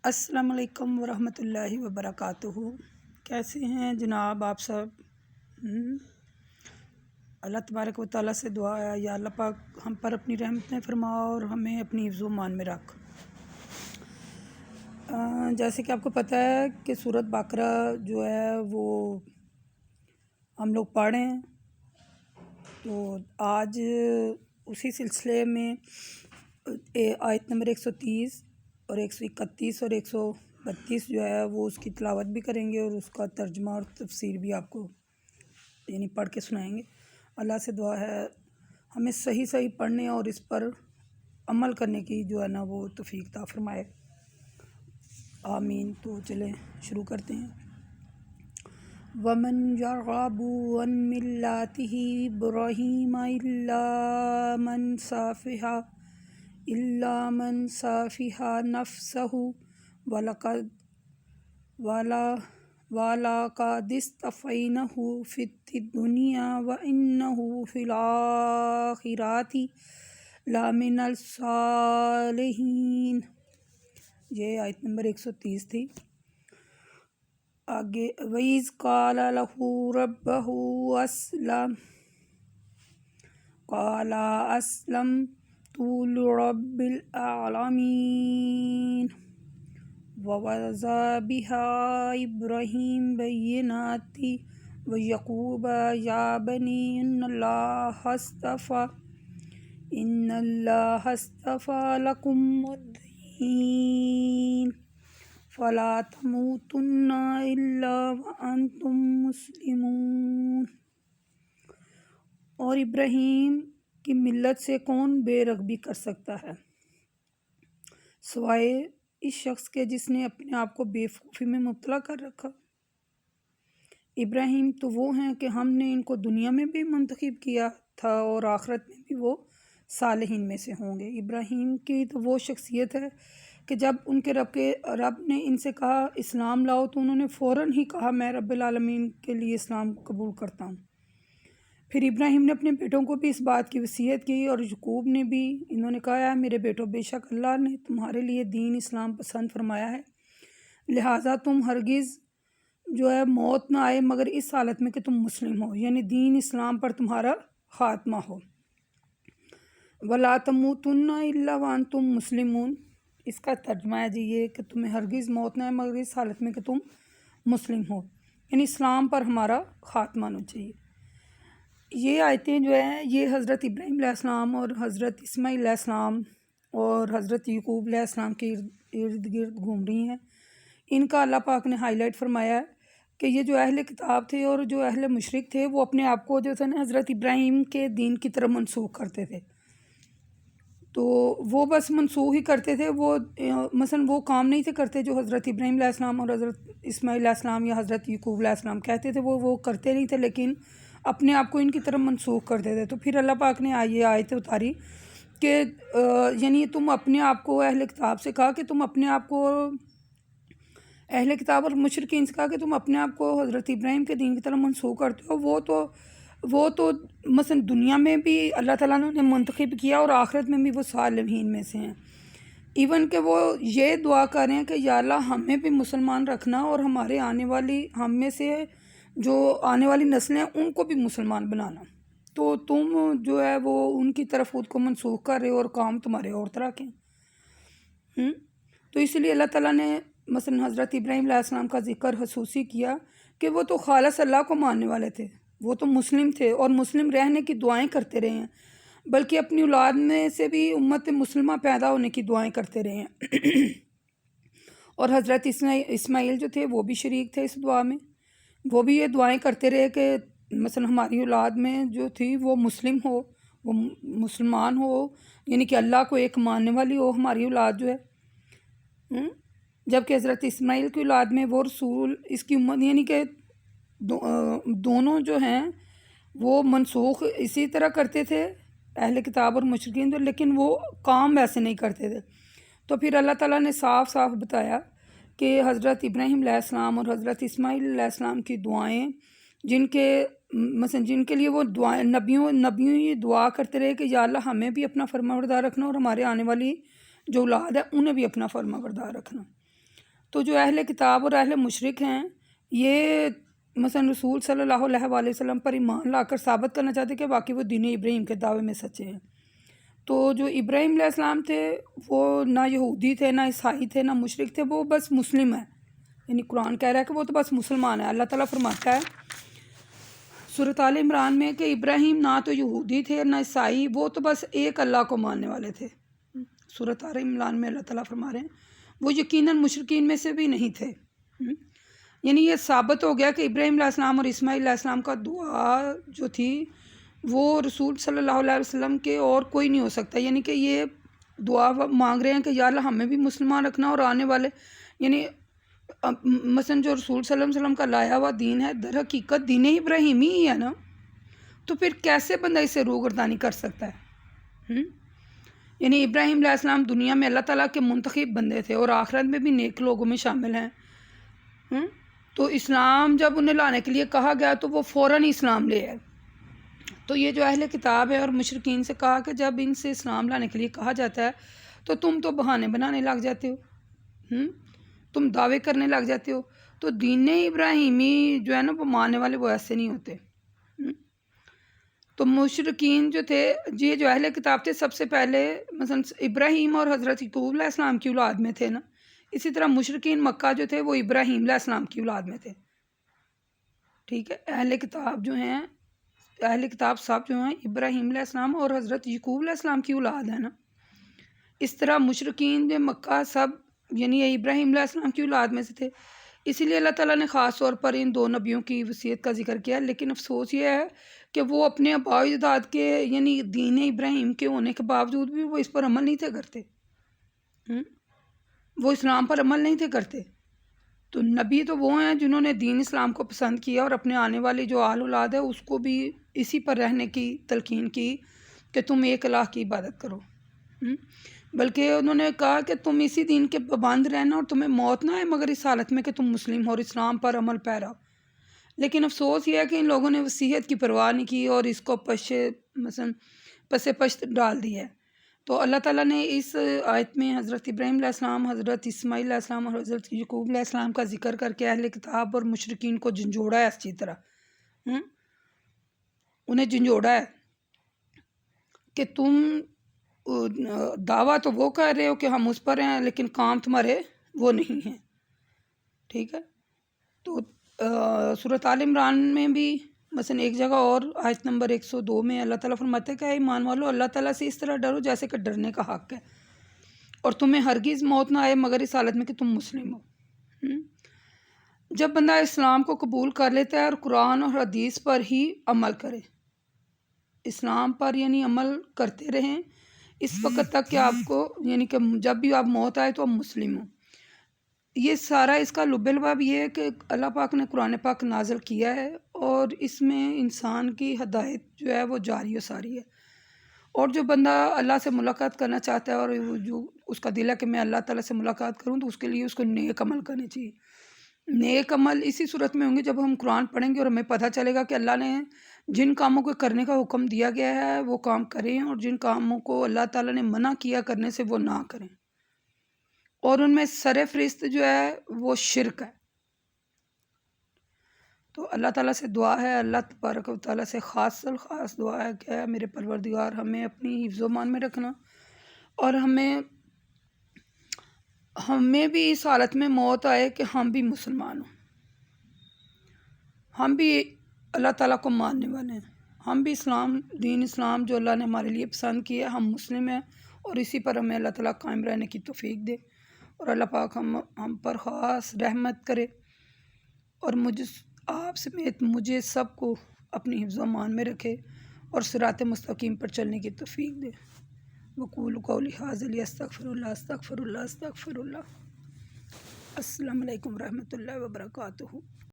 السلام علیکم ورحمۃ اللہ وبرکاتہ۔ کیسے ہیں جناب آپ سب؟ اللہ تبارک و تعالیٰ سے دعا ہے یا اللہ پاک ہم پر اپنی رحمتیں فرما اور ہمیں اپنی حفظ و امان میں رکھ۔ جیسے کہ آپ کو پتہ ہے کہ سورۃ بقرہ جو ہے وہ ہم لوگ پڑھیں، تو آج اسی سلسلے میں آیت نمبر 130 اور 131 اور 132 جو ہے وہ اس کی تلاوت بھی کریں گے اور اس کا ترجمہ اور تفسیر بھی آپ کو پڑھ کے سنائیں گے۔ اللہ سے دعا ہے ہمیں صحیح پڑھنے اور اس پر عمل کرنے کی جو ہے نا وہ توفیق عطا فرمائے، آمین۔ تو چلیں شروع کرتے ہیں۔ وَمَنْ يَرْغَبُ عَنْ مِلَّتِ إِبْرَاهِيمَ إِلَّا مَنْ سَفِهَ نَفْسَهُ وَلَقَدِ اصْطَفَيْنَاهُ فِي الدُّنْيَا وَإِنَّهُ فِي الْآخِرَةِ لَمِنَ الصَّالِحِينَ۔ یہ آیت نمبر 130 تھی۔ آگے وَإِذْ قَالَ لَهُ رَبُّهُ أَسْلِمْ قَالَ أَسْلَمْتُ لِرَبِّ الْعَالَمِينَ۔ وَوَضَّعَ بِهَا إِبْرَاهِيمُ بَيِّنَاتٍ وَيَعْقُوبُ يَا بَنِي إِنَّ اللَّهَ اصْطَفَى لَكُمُ الدِّينَ فَلَا تَمُوتُنَّ إِلَّا وَأَنْتُمْ مُسْلِمُونَ۔ اور ابراہیم کی ملت سے کون بے رغبی کر سکتا ہے سوائے اس شخص کے جس نے اپنے آپ کو بے وقوفی میں مبتلا کر رکھا۔ ابراہیم تو وہ ہیں کہ ہم نے ان کو دنیا میں بھی منتخب کیا تھا اور آخرت میں بھی وہ صالحین میں سے ہوں گے۔ ابراہیم کی تو وہ شخصیت ہے کہ جب ان کے رب نے ان سے کہا اسلام لاؤ تو انہوں نے فوراً ہی کہا میں رب العالمین کے لیے اسلام قبول کرتا ہوں۔ پھر ابراہیم نے اپنے بیٹوں کو بھی اس بات کی وصیت کی اور یعقوب نے بھی، انہوں نے کہا میرے بیٹوں بے شک اللہ نے تمہارے لیے دین اسلام پسند فرمایا ہے، لہٰذا تم ہرگز جو ہے موت نہ آئے مگر اس حالت میں کہ تم مسلم ہو، یعنی دین اسلام پر تمہارا خاتمہ ہو۔ وَلَا تَمُوتُنَّ إِلَّا وَأَنْتُمْ مُسْلِمُونَ، اس کا ترجمہ ہے جی یہ کہ تمہیں ہرگز موت نہ آئے مگر اس حالت میں کہ تم مسلم ہو، یعنی اسلام پر ہمارا خاتمہ ہونا چاہیے۔ یہ آیتیں جو ہیں یہ حضرت ابراہیم علیہ السلام اور حضرت اسماعیل علیہ السلام اور حضرت یعقوب علیہ السلام کے ارد گرد گھوم رہی ہیں۔ ان کا اللہ پاک نے ہائی لائٹ فرمایا ہے کہ یہ جو اہل کتاب تھے اور جو اہل مشرک تھے وہ اپنے آپ کو جو تھا نا حضرت ابراہیم کے دین کی طرف منسوخ کرتے تھے، تو وہ بس منسوخ ہی کرتے تھے، وہ مثلا وہ کام نہیں تھے کرتے جو حضرت ابراہیم علیہ السلام اور حضرت اسماعیل علیہ السلام یا حضرت یعقوب علیہ السلام کہتے تھے، وہ کرتے نہیں تھے، لیکن اپنے آپ کو ان کی طرف منسوخ کرتے تھے۔ تو پھر اللہ پاک نے یہ آیت اتاری کہ یعنی تم اپنے آپ کو اہل کتاب سے کہا کہ تم اپنے آپ کو اہل کتاب اور مشرکین سے کہا کہ تم اپنے آپ کو حضرت ابراہیم کے دین کی طرف منسوخ کرتے ہو، وہ تو مثلا دنیا میں بھی اللہ تعالیٰ نے منتخب کیا اور آخرت میں بھی وہ صالحین میں سے ہیں۔ ایون کہ وہ یہ دعا کر رہے ہیں کہ یا اللہ ہمیں بھی مسلمان رکھنا اور ہمارے ہم میں سے جو آنے والی نسلیں ہیں ان کو بھی مسلمان بنانا، تو تم جو ہے وہ ان کی طرف خود کو منسوخ کر رہے ہو اور کام تمہارے اور طرح کے ہیں۔ تو اس لیے اللہ تعالیٰ نے مثلا حضرت ابراہیم علیہ السلام کا ذکر خصوصی کیا کہ وہ تو خالص اللہ کو ماننے والے تھے، وہ تو مسلم تھے اور مسلم رہنے کی دعائیں کرتے رہے ہیں، بلکہ اپنی اولاد میں سے بھی امت مسلمہ پیدا ہونے کی دعائیں کرتے رہے ہیں۔ اور حضرت اسماعیل جو تھے وہ بھی شریک تھے اس دعا میں، وہ بھی یہ دعائیں کرتے رہے کہ مثلا ہماری اولاد میں جو تھی وہ مسلم ہو، وہ مسلمان ہو، یعنی کہ اللہ کو ایک ماننے والی ہو ہماری اولاد جو ہے۔ جبکہ حضرت اسماعیل کی اولاد میں وہ رسول اس کی امت، یعنی کہ دونوں جو ہیں وہ منسوخ اسی طرح کرتے تھے اہل کتاب اور مشرکین، لیکن وہ کام ویسے نہیں کرتے تھے۔ تو پھر اللہ تعالیٰ نے صاف بتایا کہ حضرت ابراہیم علیہ السلام اور حضرت اسماعیل علیہ السلام کی دعائیں جن کے لیے وہ دعائیں نبیوں یہ دعا کرتے رہے کہ یا اللہ ہمیں بھی اپنا فرما بردار رکھنا اور ہمارے آنے والی جو اولاد ہے انہیں بھی اپنا فرما بردار رکھنا۔ تو جو اہل کتاب اور اہل مشرک ہیں یہ مثلا رسول صلی اللہ علیہ وآلہ وسلم پر ایمان لا کر ثابت کرنا چاہتے کہ باقی وہ دین ابراہیم کے دعوے میں سچے ہیں۔ تو جو ابراہیم علیہ السلام تھے وہ نہ یہودی تھے، نہ عیسائی تھے، نہ مشرک تھے، وہ بس مسلم ہیں، یعنی قرآن کہہ رہا ہے کہ وہ تو بس مسلمان ہیں۔ اللہ تعالیٰ فرماتا ہے سورۃ آل عمران میں کہ ابراہیم نہ تو یہودی تھے نہ عیسائی، وہ تو بس ایک اللہ کو ماننے والے تھے۔ سورۃ آل عمران میں اللہ تعالیٰ فرما رہے ہیں وہ یقیناً مشرکین میں سے بھی نہیں تھے۔ یعنی یہ ثابت ہو گیا کہ ابراہیم علیہ السلام اور اسماعیل علیہ السلام کا دعا جو تھی وہ رسول صلی اللہ علیہ وسلم کے اور کوئی نہیں ہو سکتا، یعنی کہ یہ دعا مانگ رہے ہیں کہ یا اللہ ہمیں بھی مسلمان رکھنا، اور آنے والے یعنی مثلا جو رسول صلی اللہ علیہ وسلم کا لایا ہوا دین ہے در حقیقت دین ابراہیمی ہی ہے نا، تو پھر کیسے بندہ اسے روگردانی کر سکتا ہے؟ یعنی ابراہیم علیہ السلام دنیا میں اللہ تعالیٰ کے منتخب بندے تھے اور آخرت میں بھی نیک لوگوں میں شامل ہیں۔ تو اسلام جب انہیں لانے کے لیے کہا گیا تو وہ فوراً اسلام لے آئے۔ تو یہ جو اہل کتاب ہے اور مشرکین سے کہا کہ جب ان سے اسلام لانے کے لیے کہا جاتا ہے تو تم تو بہانے بنانے لگ جاتے ہو، تم دعوے کرنے لگ جاتے ہو۔ تو دین ابراہیمی جو ہے نا وہ ماننے والے وہ ایسے نہیں ہوتے۔ تو مشرکین جو تھے یہ جو اہل کتاب تھے سب سے پہلے مثلا ابراہیم اور حضرت یعقوب علیہ السلام کی اولاد میں تھے نا، اسی طرح مشرکین مکہ جو تھے وہ ابراہیم علیہ السلام کی اولاد میں تھے، ٹھیک ہے۔ اہل کتاب جو ہیں، اہل کتاب سب جو ہیں ابراہیم علیہ السلام اور حضرت یعقوب علیہ السلام کی اولاد ہے نا، اس طرح مشرکین جو مکہ سب یعنی ابراہیم علیہ السلام کی اولاد میں سے تھے۔ اسی لیے اللہ تعالیٰ نے خاص طور پر ان دو نبیوں کی وصیت کا ذکر کیا، لیکن افسوس یہ ہے کہ وہ اپنے آباء و اجداد کے یعنی دین ابراہیم کے ہونے کے باوجود بھی وہ اس پر عمل نہیں تھے کرتے، وہ اسلام پر عمل نہیں تھے کرتے۔ تو نبی تو وہ ہیں جنہوں نے دین اسلام کو پسند کیا اور اپنے آنے والی جو آل اولاد ہے اس کو بھی اسی پر رہنے کی تلقین کی کہ تم ایک الہ کی عبادت کرو، بلکہ انہوں نے کہا کہ تم اسی دین کے پابند رہنا اور تمہیں موت نہ آئے مگر اس حالت میں کہ تم مسلم ہو اور اسلام پر عمل پیرا ہو۔ لیکن افسوس یہ ہے کہ ان لوگوں نے وصیت کی پرواہ نہیں کی اور اس کو پس پشت ڈال دی ہے۔ تو اللہ تعالیٰ نے اس آیت میں حضرت ابراہیم علیہ السلام، حضرت اسماعیل علیہ السلام اور حضرت یعقوب علیہ السلام کا ذکر کر کے اہل کتاب اور مشرکین کو جھنجھوڑا ہے، اچھی طرح انہیں جھنجھوڑا ہے کہ تم دعویٰ تو وہ کر رہے ہو کہ ہم اس پر ہیں لیکن کام تمہارے وہ نہیں ہیں، ٹھیک ہے۔ تو سورۃ آل عمران میں بھی مثلا ایک جگہ اور آیت نمبر 102 میں اللہ تعالیٰ فرماتے ہیں کہ اے ایمان والو اللہ تعالیٰ سے اس طرح ڈرو جیسے کہ ڈرنے کا حق ہے، اور تمہیں ہرگز موت نہ آئے مگر اس حالت میں کہ تم مسلم ہو۔ جب بندہ اسلام کو قبول کر لیتا ہے اور قرآن اور حدیث پر ہی عمل کرے، اسلام پر یعنی عمل کرتے رہیں اس وقت تک کہ آپ کو یعنی کہ جب بھی آپ موت آئے تو آپ مسلم ہوں۔ یہ سارا اس کا لب لباب یہ ہے کہ اللہ پاک نے قرآن پاک نازل کیا ہے اور اس میں انسان کی ہدایت جو ہے وہ جاری و ساری ہے، اور جو بندہ اللہ سے ملاقات کرنا چاہتا ہے اور جو اس کا دل ہے کہ میں اللہ تعالیٰ سے ملاقات کروں تو اس کے لیے اس کو نیک عمل کرنے چاہیے۔ نیک عمل اسی صورت میں ہوں گے جب ہم قرآن پڑھیں گے اور ہمیں پتہ چلے گا کہ اللہ نے جن کاموں کو کرنے کا حکم دیا گیا ہے وہ کام کریں اور جن کاموں کو اللہ تعالیٰ نے منع کیا کرنے سے وہ نہ کریں، اور ان میں سر فہرست جو ہے وہ شرک ہے۔ تو اللہ تعالیٰ سے دعا ہے، اللہ تبارک و تعالیٰ سے خاص دعا ہے کہ میرے پروردگار ہمیں اپنی حفظ و امان میں رکھنا، اور ہمیں بھی اس حالت میں موت آئے کہ ہم بھی مسلمان ہوں، ہم بھی اللہ تعالیٰ کو ماننے والے ہیں، ہم بھی دین اسلام جو اللہ نے ہمارے لیے پسند کیا ہے ہم مسلم ہیں، اور اسی پر ہمیں اللہ تعالیٰ قائم رہنے کی توفیق دے، اور اللہ پاک ہم پر خاص رحمت کرے، اور آپ سمیت مجھے سب کو اپنی حفظ و امان میں رکھے اور صراط مستقیم پر چلنے کی توفیق دے۔ وقولوا قولی ھذا استغفر اللہ۔ السلام علیکم ورحمۃ اللہ وبرکاتہ۔